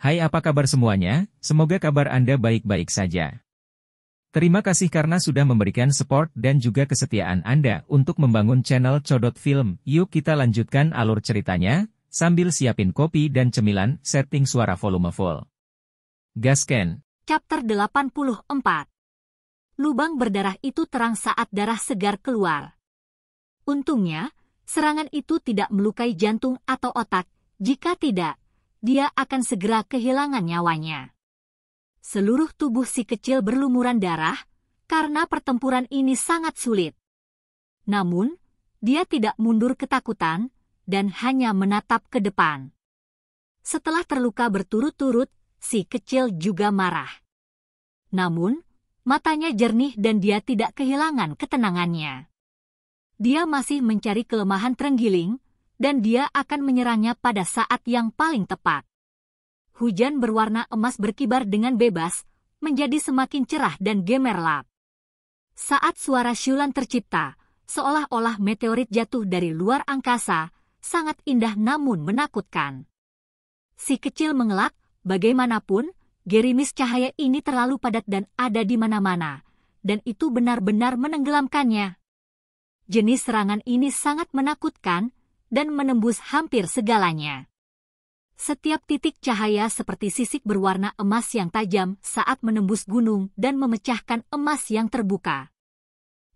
Hai, apa kabar semuanya? Semoga kabar Anda baik-baik saja. Terima kasih karena sudah memberikan support dan juga kesetiaan Anda untuk membangun channel Codot Film. Yuk kita lanjutkan alur ceritanya, sambil siapin kopi dan cemilan, setting suara volume full. Gasken. Chapter 84. Lubang berdarah itu terang saat darah segar keluar. Untungnya, serangan itu tidak melukai jantung atau otak, jika tidak, dia akan segera kehilangan nyawanya. Seluruh tubuh si kecil berlumuran darah, karena pertempuran ini sangat sulit. Namun, dia tidak mundur ketakutan, dan hanya menatap ke depan. Setelah terluka berturut-turut, si kecil juga marah. Namun, matanya jernih dan dia tidak kehilangan ketenangannya. Dia masih mencari kelemahan terenggiling, dan dia akan menyerangnya pada saat yang paling tepat. Hujan berwarna emas berkibar dengan bebas, menjadi semakin cerah dan gemerlap. Saat suara syulan tercipta, seolah-olah meteorit jatuh dari luar angkasa, sangat indah namun menakutkan. Si kecil mengelak, bagaimanapun, gerimis cahaya ini terlalu padat dan ada di mana-mana, dan itu benar-benar menenggelamkannya. Jenis serangan ini sangat menakutkan, dan menembus hampir segalanya. Setiap titik cahaya seperti sisik berwarna emas yang tajam saat menembus gunung dan memecahkan emas yang terbuka.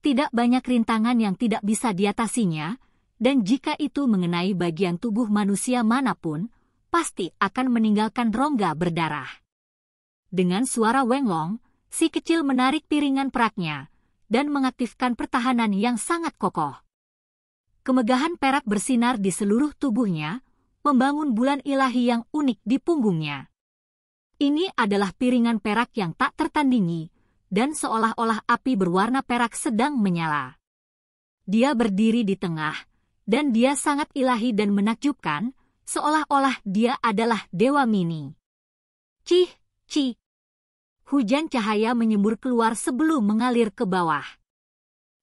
Tidak banyak rintangan yang tidak bisa diatasinya, dan jika itu mengenai bagian tubuh manusia manapun, pasti akan meninggalkan rongga berdarah. Dengan suara wenglong, si kecil menarik piringan peraknya, dan mengaktifkan pertahanan yang sangat kokoh. Kemegahan perak bersinar di seluruh tubuhnya, membangun bulan ilahi yang unik di punggungnya. Ini adalah piringan perak yang tak tertandingi, dan seolah-olah api berwarna perak sedang menyala. Dia berdiri di tengah, dan dia sangat ilahi dan menakjubkan, seolah-olah dia adalah dewa mini. Cih, cih. Hujan cahaya menyembur keluar sebelum mengalir ke bawah.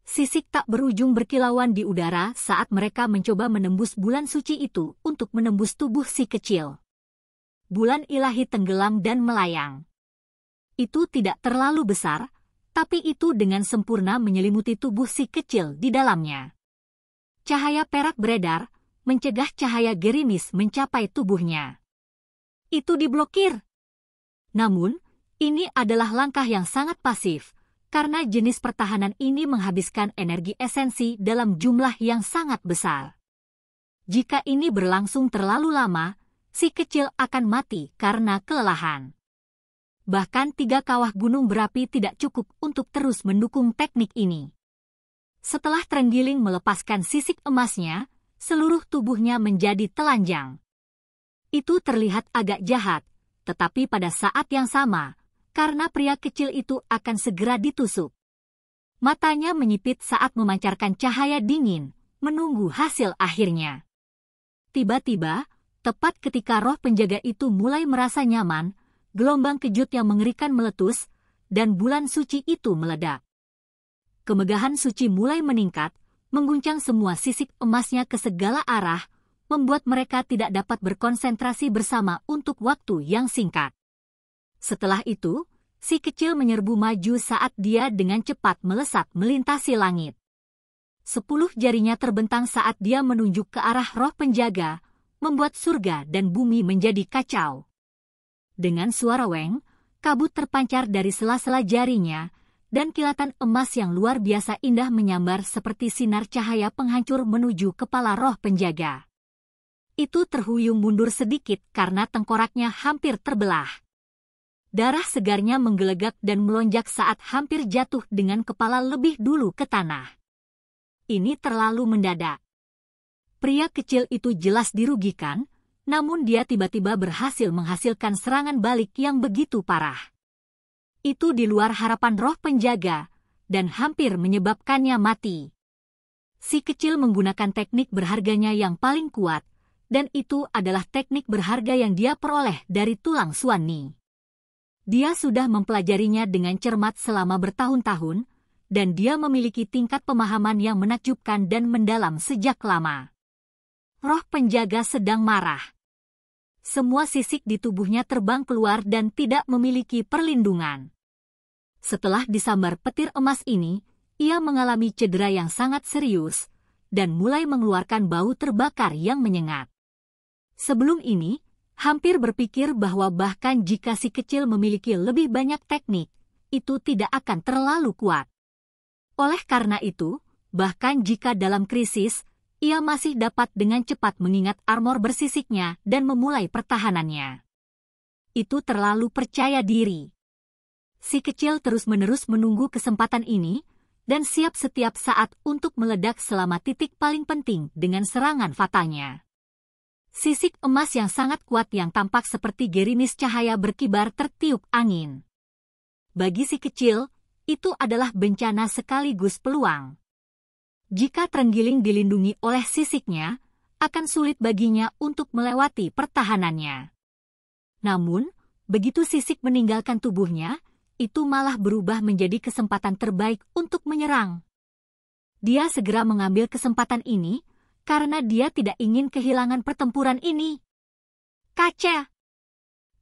Sisik tak berujung berkilauan di udara saat mereka mencoba menembus bulan suci itu untuk menembus tubuh si kecil. Bulan ilahi tenggelam dan melayang. Itu tidak terlalu besar, tapi itu dengan sempurna menyelimuti tubuh si kecil di dalamnya. Cahaya perak beredar, mencegah cahaya gerimis mencapai tubuhnya. Itu diblokir. Namun, ini adalah langkah yang sangat pasif, karena jenis pertahanan ini menghabiskan energi esensi dalam jumlah yang sangat besar. Jika ini berlangsung terlalu lama, si kecil akan mati karena kelelahan. Bahkan 3 kawah gunung berapi tidak cukup untuk terus mendukung teknik ini. Setelah terenggiling melepaskan sisik emasnya, seluruh tubuhnya menjadi telanjang. Itu terlihat agak jahat, tetapi pada saat yang sama, karena pria kecil itu akan segera ditusuk. Matanya menyipit saat memancarkan cahaya dingin, menunggu hasil akhirnya. Tiba-tiba, tepat ketika roh penjaga itu mulai merasa nyaman, gelombang kejut yang mengerikan meletus, dan bulan suci itu meledak. Kemegahan suci mulai meningkat, mengguncang semua sisik emasnya ke segala arah, membuat mereka tidak dapat berkonsentrasi bersama untuk waktu yang singkat. Setelah itu, si kecil menyerbu maju saat dia dengan cepat melesat melintasi langit. 10 jarinya terbentang saat dia menunjuk ke arah roh penjaga, membuat surga dan bumi menjadi kacau. Dengan suara weng, kabut terpancar dari sela-sela jarinya, dan kilatan emas yang luar biasa indah menyambar seperti sinar cahaya penghancur menuju kepala roh penjaga. Itu terhuyung mundur sedikit karena tengkoraknya hampir terbelah. Darah segarnya menggelegak dan melonjak saat hampir jatuh dengan kepala lebih dulu ke tanah. Ini terlalu mendadak. Pria kecil itu jelas dirugikan, namun dia tiba-tiba berhasil menghasilkan serangan balik yang begitu parah. Itu di luar harapan roh penjaga, dan hampir menyebabkannya mati. Si kecil menggunakan teknik berharganya yang paling kuat, dan itu adalah teknik berharga yang dia peroleh dari tulang Suani. Dia sudah mempelajarinya dengan cermat selama bertahun-tahun, dan dia memiliki tingkat pemahaman yang menakjubkan dan mendalam sejak lama. Roh penjaga sedang marah. Semua sisik di tubuhnya terbang keluar dan tidak memiliki perlindungan. Setelah disambar petir emas ini, ia mengalami cedera yang sangat serius dan mulai mengeluarkan bau terbakar yang menyengat. Sebelum ini, hampir berpikir bahwa bahkan jika si kecil memiliki lebih banyak teknik, itu tidak akan terlalu kuat. Oleh karena itu, bahkan jika dalam krisis, ia masih dapat dengan cepat mengingat armor bersisiknya dan memulai pertahanannya. Itu terlalu percaya diri. Si kecil terus-menerus menunggu kesempatan ini, dan siap setiap saat untuk meledak selama titik paling penting dengan serangan fatalnya. Sisik emas yang sangat kuat yang tampak seperti gerimis cahaya berkibar tertiup angin. Bagi si kecil, itu adalah bencana sekaligus peluang. Jika terenggiling dilindungi oleh sisiknya, akan sulit baginya untuk melewati pertahanannya. Namun, begitu sisik meninggalkan tubuhnya, itu malah berubah menjadi kesempatan terbaik untuk menyerang. Dia segera mengambil kesempatan ini, karena dia tidak ingin kehilangan pertempuran ini. Kaca!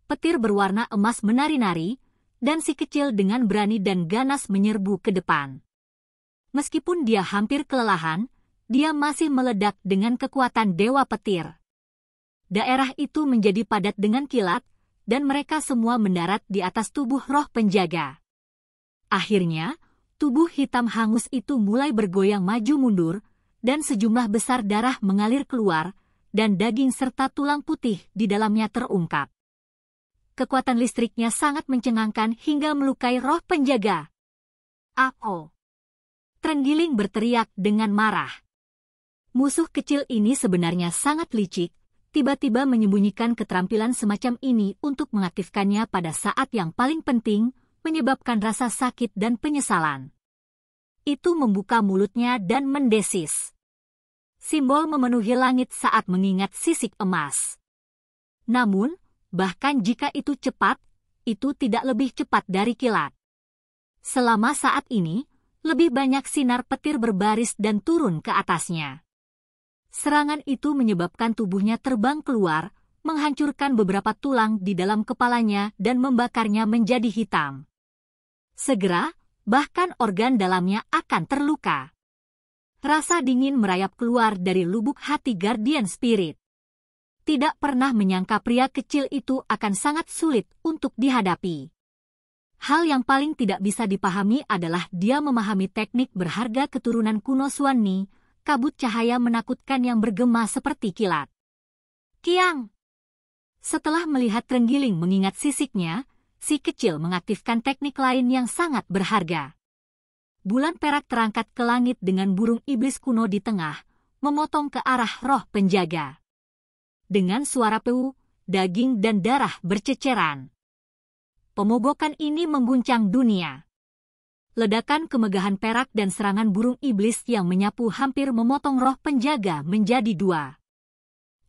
Petir berwarna emas menari-nari, dan si kecil dengan berani dan ganas menyerbu ke depan. Meskipun dia hampir kelelahan, dia masih meledak dengan kekuatan Dewa Petir. Daerah itu menjadi padat dengan kilat, dan mereka semua mendarat di atas tubuh roh penjaga. Akhirnya, tubuh hitam hangus itu mulai bergoyang maju mundur, dan sejumlah besar darah mengalir keluar, dan daging serta tulang putih di dalamnya terungkap. Kekuatan listriknya sangat mencengangkan hingga melukai roh penjaga. "Aku!" Terenggiling berteriak dengan marah. Musuh kecil ini sebenarnya sangat licik, tiba-tiba menyembunyikan keterampilan semacam ini untuk mengaktifkannya pada saat yang paling penting, menyebabkan rasa sakit dan penyesalan. Itu membuka mulutnya dan mendesis. Simbol memenuhi langit saat mengingat sisik emas. Namun, bahkan jika itu cepat, itu tidak lebih cepat dari kilat. Selama saat ini, lebih banyak sinar petir berbaris dan turun ke atasnya. Serangan itu menyebabkan tubuhnya terbang keluar, menghancurkan beberapa tulang di dalam kepalanya dan membakarnya menjadi hitam. Segera, bahkan organ dalamnya akan terluka. Rasa dingin merayap keluar dari lubuk hati Guardian Spirit. Tidak pernah menyangka pria kecil itu akan sangat sulit untuk dihadapi. Hal yang paling tidak bisa dipahami adalah dia memahami teknik berharga keturunan kuno Suanni, kabut cahaya menakutkan yang bergema seperti kilat. Kiang! Setelah melihat terenggiling mengingat sisiknya, si kecil mengaktifkan teknik lain yang sangat berharga. Bulan perak terangkat ke langit dengan burung iblis kuno di tengah, memotong ke arah roh penjaga. Dengan suara peu, daging dan darah berceceran. Pemogokan ini mengguncang dunia. Ledakan kemegahan perak dan serangan burung iblis yang menyapu hampir memotong roh penjaga menjadi dua.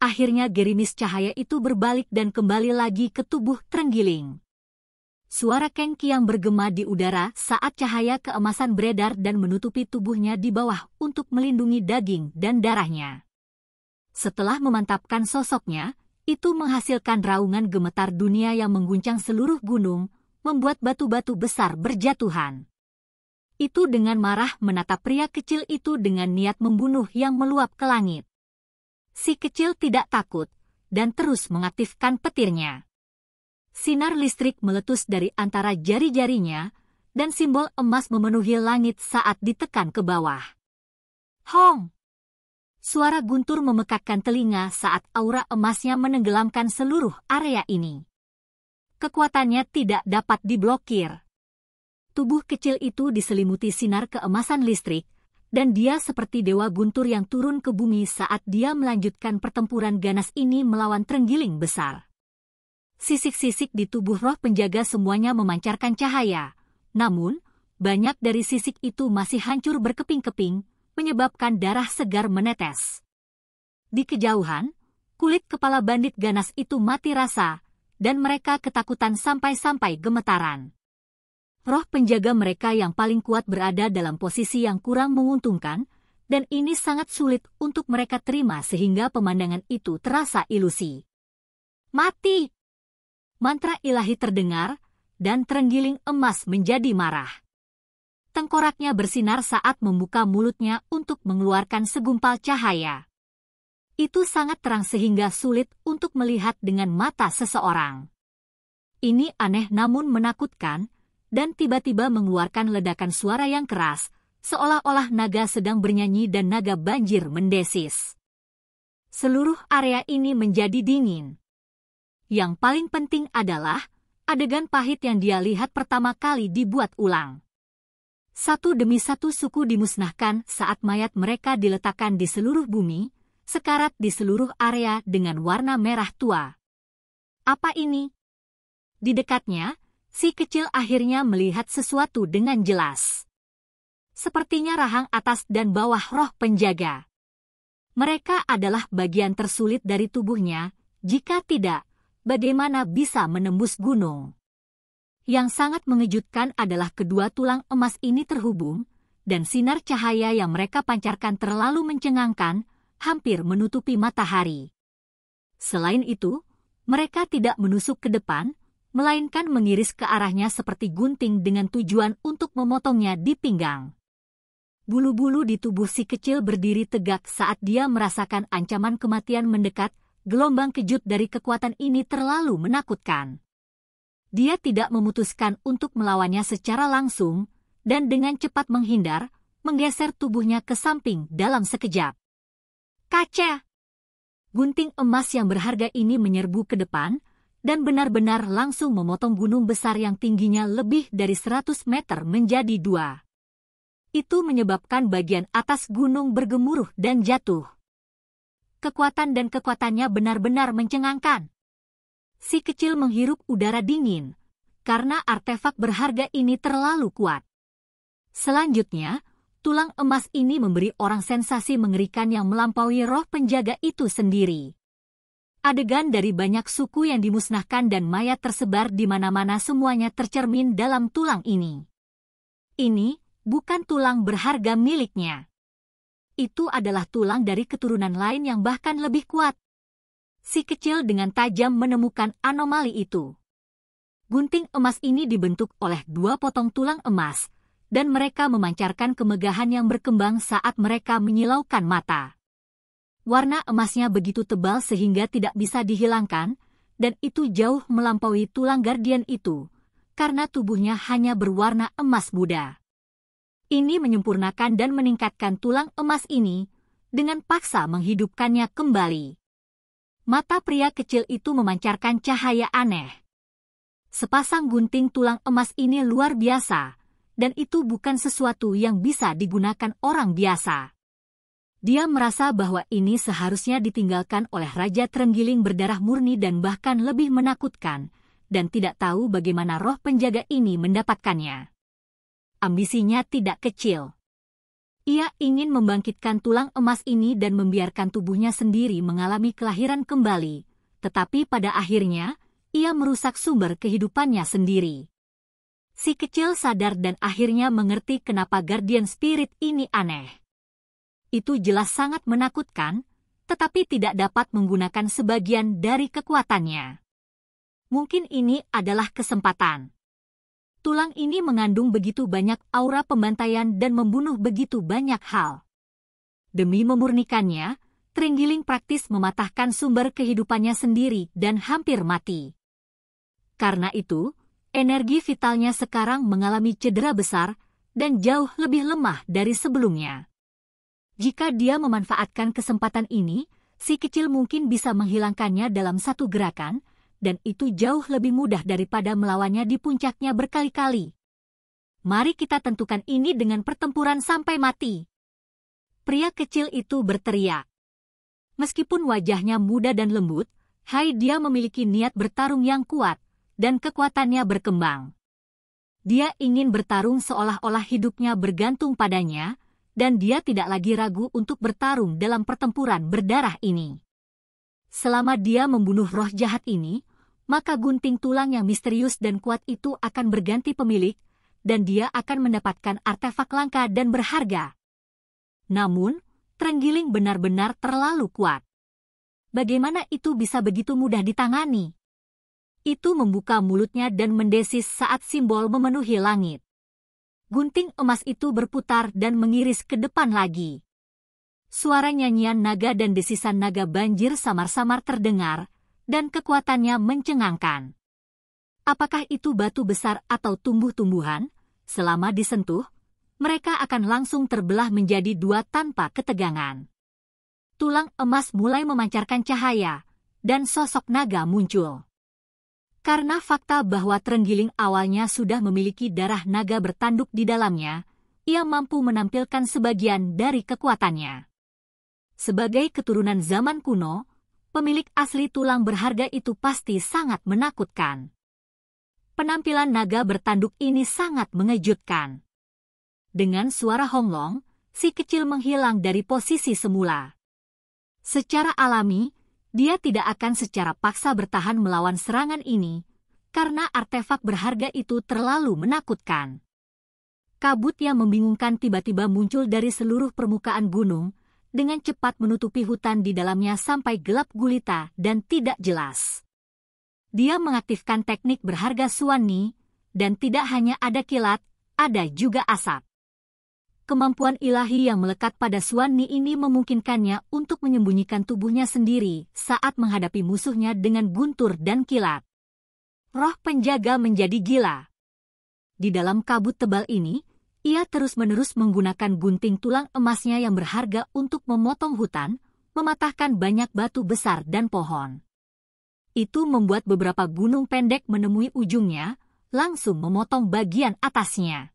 Akhirnya gerimis cahaya itu berbalik dan kembali lagi ke tubuh terenggiling. Suara kengki yang bergema di udara saat cahaya keemasan beredar dan menutupi tubuhnya di bawah untuk melindungi daging dan darahnya. Setelah memantapkan sosoknya, itu menghasilkan raungan gemetar dunia yang mengguncang seluruh gunung, membuat batu-batu besar berjatuhan. Itu dengan marah menatap pria kecil itu dengan niat membunuh yang meluap ke langit. Si kecil tidak takut, dan terus mengaktifkan petirnya. Sinar listrik meletus dari antara jari-jarinya, dan simbol emas memenuhi langit saat ditekan ke bawah. Hong! Suara guntur memekakkan telinga saat aura emasnya menenggelamkan seluruh area ini. Kekuatannya tidak dapat diblokir. Tubuh kecil itu diselimuti sinar keemasan listrik, dan dia seperti dewa guntur yang turun ke bumi saat dia melanjutkan pertempuran ganas ini melawan terenggiling besar. Sisik-sisik di tubuh roh penjaga semuanya memancarkan cahaya, namun, banyak dari sisik itu masih hancur berkeping-keping, menyebabkan darah segar menetes. Di kejauhan, kulit kepala bandit ganas itu mati rasa, dan mereka ketakutan sampai-sampai gemetaran. Roh penjaga mereka yang paling kuat berada dalam posisi yang kurang menguntungkan, dan ini sangat sulit untuk mereka terima sehingga pemandangan itu terasa ilusi. Mati! Mantra ilahi terdengar, dan terenggiling emas menjadi marah. Tengkoraknya bersinar saat membuka mulutnya untuk mengeluarkan segumpal cahaya. Itu sangat terang sehingga sulit untuk melihat dengan mata seseorang. Ini aneh namun menakutkan, dan tiba-tiba mengeluarkan ledakan suara yang keras, seolah-olah naga sedang bernyanyi dan naga banjir mendesis. Seluruh area ini menjadi dingin. Yang paling penting adalah adegan pahit yang dia lihat pertama kali dibuat ulang. Satu demi satu suku dimusnahkan saat mayat mereka diletakkan di seluruh bumi, sekarat di seluruh area dengan warna merah tua. Apa ini? Di dekatnya, si kecil akhirnya melihat sesuatu dengan jelas. Sepertinya rahang atas dan bawah roh penjaga. Mereka adalah bagian tersulit dari tubuhnya, jika tidak, bagaimana bisa menembus gunung? Yang sangat mengejutkan adalah kedua tulang emas ini terhubung, dan sinar cahaya yang mereka pancarkan terlalu mencengangkan, hampir menutupi matahari. Selain itu, mereka tidak menusuk ke depan, melainkan mengiris ke arahnya seperti gunting dengan tujuan untuk memotongnya di pinggang. Bulu-bulu di tubuh si kecil berdiri tegak saat dia merasakan ancaman kematian mendekat. Gelombang kejut dari kekuatan ini terlalu menakutkan. Dia tidak memutuskan untuk melawannya secara langsung, dan dengan cepat menghindar, menggeser tubuhnya ke samping dalam sekejap. Kaca! Gunting emas yang berharga ini menyerbu ke depan, dan benar-benar langsung memotong gunung besar yang tingginya lebih dari 100 meter menjadi dua. Itu menyebabkan bagian atas gunung bergemuruh dan jatuh. Kekuatan dan kekuatannya benar-benar mencengangkan. Si kecil menghirup udara dingin, karena artefak berharga ini terlalu kuat. Selanjutnya, tulang emas ini memberi orang sensasi mengerikan yang melampaui roh penjaga itu sendiri. Adegan dari banyak suku yang dimusnahkan dan mayat tersebar di mana-mana semuanya tercermin dalam tulang ini. Ini bukan tulang berharga miliknya. Itu adalah tulang dari keturunan lain yang bahkan lebih kuat. Si kecil dengan tajam menemukan anomali itu. Gunting emas ini dibentuk oleh dua potong tulang emas, dan mereka memancarkan kemegahan yang berkembang saat mereka menyilaukan mata. Warna emasnya begitu tebal sehingga tidak bisa dihilangkan, dan itu jauh melampaui tulang guardian itu, karena tubuhnya hanya berwarna emas muda. Ini menyempurnakan dan meningkatkan tulang emas ini, dengan paksa menghidupkannya kembali. Mata pria kecil itu memancarkan cahaya aneh. Sepasang gunting tulang emas ini luar biasa, dan itu bukan sesuatu yang bisa digunakan orang biasa. Dia merasa bahwa ini seharusnya ditinggalkan oleh Raja Terenggiling berdarah murni dan bahkan lebih menakutkan, dan tidak tahu bagaimana roh penjaga ini mendapatkannya. Ambisinya tidak kecil. Ia ingin membangkitkan tulang emas ini dan membiarkan tubuhnya sendiri mengalami kelahiran kembali, tetapi pada akhirnya, ia merusak sumber kehidupannya sendiri. Si kecil sadar dan akhirnya mengerti kenapa Guardian Spirit ini aneh. Itu jelas sangat menakutkan, tetapi tidak dapat menggunakan sebagian dari kekuatannya. Mungkin ini adalah kesempatan. Tulang ini mengandung begitu banyak aura pembantaian dan membunuh begitu banyak hal. Demi memurnikannya, Terenggiling praktis mematahkan sumber kehidupannya sendiri dan hampir mati. Karena itu, energi vitalnya sekarang mengalami cedera besar dan jauh lebih lemah dari sebelumnya. Jika dia memanfaatkan kesempatan ini, si kecil mungkin bisa menghilangkannya dalam satu gerakan, dan itu jauh lebih mudah daripada melawannya di puncaknya berkali-kali. Mari kita tentukan ini dengan pertempuran sampai mati. Pria kecil itu berteriak. Meskipun wajahnya muda dan lembut, dia memiliki niat bertarung yang kuat, dan kekuatannya berkembang. Dia ingin bertarung seolah-olah hidupnya bergantung padanya, dan dia tidak lagi ragu untuk bertarung dalam pertempuran berdarah ini. Selama dia membunuh roh jahat ini, maka gunting tulang yang misterius dan kuat itu akan berganti pemilik, dan dia akan mendapatkan artefak langka dan berharga. Namun, Terenggiling benar-benar terlalu kuat. bagaimana itu bisa begitu mudah ditangani? Itu membuka mulutnya dan mendesis saat simbol memenuhi langit. Gunting emas itu berputar dan mengiris ke depan lagi. Suara nyanyian naga dan desisan naga banjir samar-samar terdengar, dan kekuatannya mencengangkan. Apakah itu batu besar atau tumbuh-tumbuhan? Selama disentuh, mereka akan langsung terbelah menjadi dua tanpa ketegangan. Tulang emas mulai memancarkan cahaya, dan sosok naga muncul. Karena fakta bahwa terenggiling awalnya sudah memiliki darah naga bertanduk di dalamnya, ia mampu menampilkan sebagian dari kekuatannya. Sebagai keturunan zaman kuno, pemilik asli tulang berharga itu pasti sangat menakutkan. Penampilan naga bertanduk ini sangat mengejutkan. Dengan suara honglong, si kecil menghilang dari posisi semula. Secara alami, dia tidak akan secara paksa bertahan melawan serangan ini, karena artefak berharga itu terlalu menakutkan. Kabut yang membingungkan tiba-tiba muncul dari seluruh permukaan gunung, dengan cepat menutupi hutan di dalamnya sampai gelap gulita dan tidak jelas. Dia mengaktifkan teknik berharga Suwanni, dan tidak hanya ada kilat, ada juga asap. Kemampuan ilahi yang melekat pada Suwanni ini memungkinkannya untuk menyembunyikan tubuhnya sendiri saat menghadapi musuhnya dengan guntur dan kilat. Roh penjaga menjadi gila. Di dalam kabut tebal ini, ia terus-menerus menggunakan gunting tulang emasnya yang berharga untuk memotong hutan, mematahkan banyak batu besar dan pohon. Itu membuat beberapa gunung pendek menemui ujungnya, langsung memotong bagian atasnya.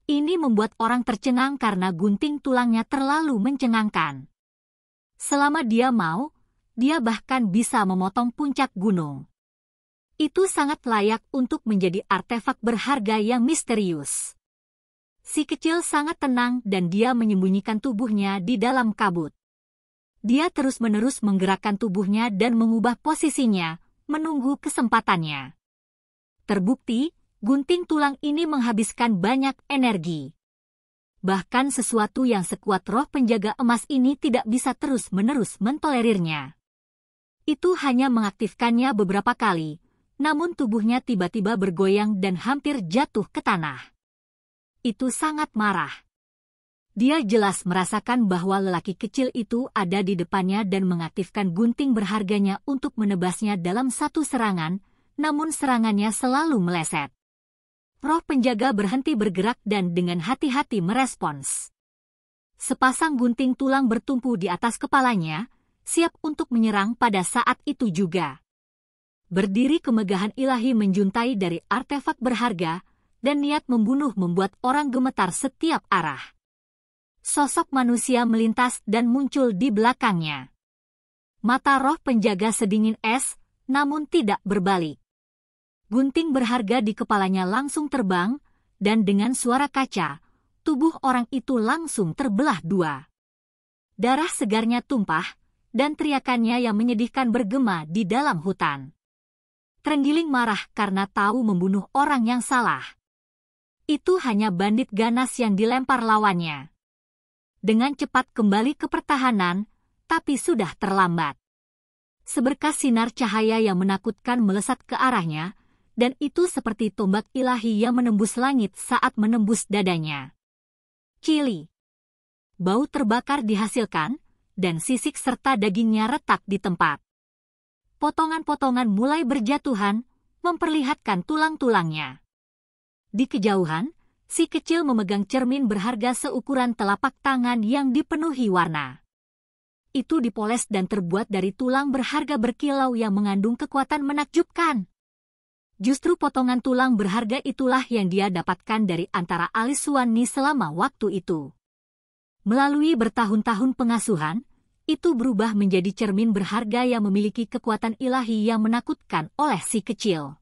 Ini membuat orang tercengang karena gunting tulangnya terlalu mencengangkan. Selama dia mau, dia bahkan bisa memotong puncak gunung. Itu sangat layak untuk menjadi artefak berharga yang misterius. Si kecil sangat tenang dan dia menyembunyikan tubuhnya di dalam kabut. Dia terus-menerus menggerakkan tubuhnya dan mengubah posisinya, menunggu kesempatannya. Terbukti, gunting tulang ini menghabiskan banyak energi. Bahkan sesuatu yang sekuat roh penjaga emas ini tidak bisa terus-menerus mentolerirnya. Itu hanya mengaktifkannya beberapa kali, namun tubuhnya tiba-tiba bergoyang dan hampir jatuh ke tanah. Itu sangat marah. Dia jelas merasakan bahwa lelaki kecil itu ada di depannya dan mengaktifkan gunting berharganya untuk menebasnya dalam satu serangan, namun serangannya selalu meleset. Roh penjaga berhenti bergerak dan dengan hati-hati merespons. Sepasang gunting tulang bertumpu di atas kepalanya, siap untuk menyerang pada saat itu juga. Berdiri kemegahan ilahi menjuntai dari artefak berharga, dan niat membunuh membuat orang gemetar setiap arah. Sosok manusia melintas dan muncul di belakangnya. Mata roh penjaga sedingin es, namun tidak berbalik. Gunting berharga di kepalanya langsung terbang, dan dengan suara kaca, tubuh orang itu langsung terbelah dua. Darah segarnya tumpah, dan teriakannya yang menyedihkan bergema di dalam hutan. Terenggiling marah karena tahu membunuh orang yang salah. Itu hanya bandit ganas yang dilempar lawannya. Dengan cepat kembali ke pertahanan, tapi sudah terlambat. Seberkas sinar cahaya yang menakutkan melesat ke arahnya, dan itu seperti tombak ilahi yang menembus langit saat menembus dadanya. Cili. Bau terbakar dihasilkan, dan sisik serta dagingnya retak di tempat. Potongan-potongan mulai berjatuhan, memperlihatkan tulang-tulangnya. Di kejauhan, si kecil memegang cermin berharga seukuran telapak tangan yang dipenuhi warna. Itu dipoles dan terbuat dari tulang berharga berkilau yang mengandung kekuatan menakjubkan. Justru potongan tulang berharga itulah yang dia dapatkan dari antara alis Suwanni selama waktu itu. Melalui bertahun-tahun pengasuhan, itu berubah menjadi cermin berharga yang memiliki kekuatan ilahi yang menakutkan oleh si kecil.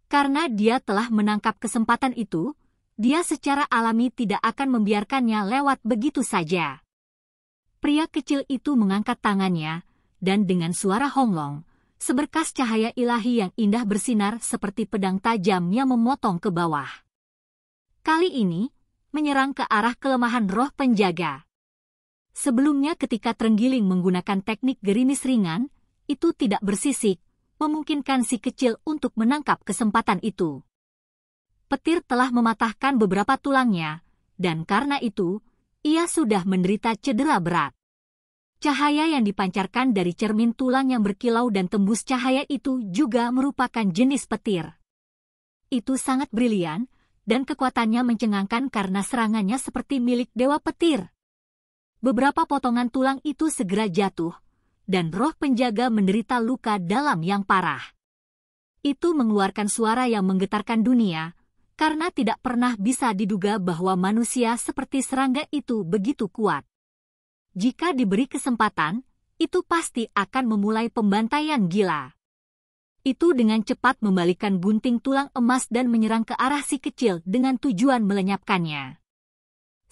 Karena dia telah menangkap kesempatan itu, dia secara alami tidak akan membiarkannya lewat begitu saja. Pria kecil itu mengangkat tangannya, dan dengan suara honglong, seberkas cahaya ilahi yang indah bersinar seperti pedang tajam yang memotong ke bawah. Kali ini, menyerang ke arah kelemahan roh penjaga. Sebelumnya ketika terenggiling menggunakan teknik gerimis ringan, itu tidak bersisik, memungkinkan si kecil untuk menangkap kesempatan itu. Petir telah mematahkan beberapa tulangnya, dan karena itu, ia sudah menderita cedera berat. Cahaya yang dipancarkan dari cermin tulang yang berkilau dan tembus cahaya itu juga merupakan jenis petir. Itu sangat brilian, dan kekuatannya mencengangkan karena serangannya seperti milik dewa petir. Beberapa potongan tulang itu segera jatuh, dan roh penjaga menderita luka dalam yang parah. Itu mengeluarkan suara yang menggetarkan dunia, karena tidak pernah bisa diduga bahwa manusia seperti serangga itu begitu kuat. Jika diberi kesempatan, itu pasti akan memulai pembantaian gila. Itu dengan cepat membalikkan gunting tulang emas dan menyerang ke arah si kecil dengan tujuan melenyapkannya.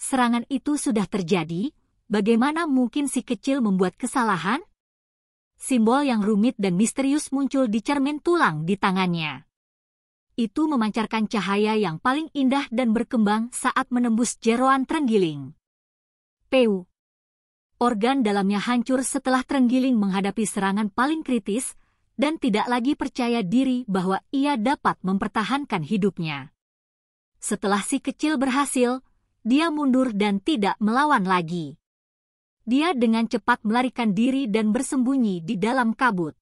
Serangan itu sudah terjadi, bagaimana mungkin si kecil membuat kesalahan? Simbol yang rumit dan misterius muncul di cermin tulang di tangannya. Itu memancarkan cahaya yang paling indah dan berkembang saat menembus jeroan terenggiling. Peu. Organ dalamnya hancur setelah terenggiling menghadapi serangan paling kritis, dan tidak lagi percaya diri bahwa ia dapat mempertahankan hidupnya. Setelah si kecil berhasil, dia mundur dan tidak melawan lagi. Dia dengan cepat melarikan diri dan bersembunyi di dalam kabut.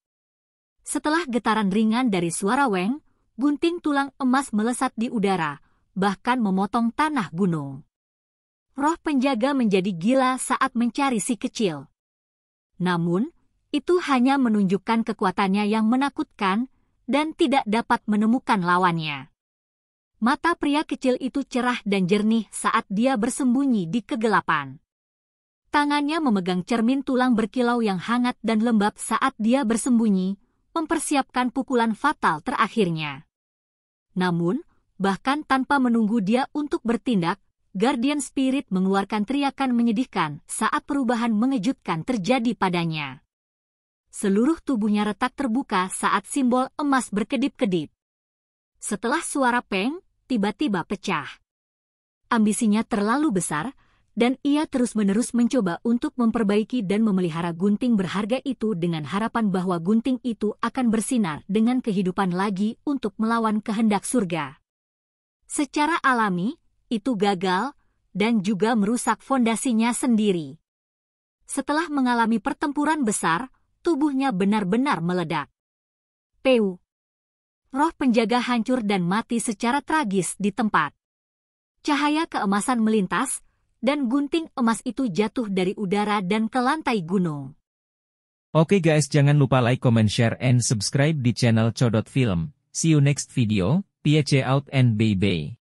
Setelah getaran ringan dari suara Weng, gunting tulang emas melesat di udara, bahkan memotong tanah gunung. Roh penjaga menjadi gila saat mencari si kecil. Namun, itu hanya menunjukkan kekuatannya yang menakutkan dan tidak dapat menemukan lawannya. Mata pria kecil itu cerah dan jernih saat dia bersembunyi di kegelapan. Tangannya memegang cermin tulang berkilau yang hangat dan lembab saat dia bersembunyi, mempersiapkan pukulan fatal terakhirnya. Namun, bahkan tanpa menunggu dia untuk bertindak, Guardian Spirit mengeluarkan teriakan menyedihkan saat perubahan mengejutkan terjadi padanya. Seluruh tubuhnya retak terbuka saat simbol emas berkedip-kedip. Setelah suara Peng, tiba-tiba pecah. Ambisinya terlalu besar, dan ia terus-menerus mencoba untuk memperbaiki dan memelihara gunting berharga itu dengan harapan bahwa gunting itu akan bersinar dengan kehidupan lagi untuk melawan kehendak surga. Secara alami, itu gagal, dan juga merusak fondasinya sendiri. Setelah mengalami pertempuran besar, tubuhnya benar-benar meledak. Peu. Roh penjaga hancur dan mati secara tragis di tempat. Cahaya keemasan melintas, dan gunting emas itu jatuh dari udara dan ke lantai gunung. Oke guys, jangan lupa like, comment, share, and subscribe di channel Codot Film. See you next video, peace out and bye-bye.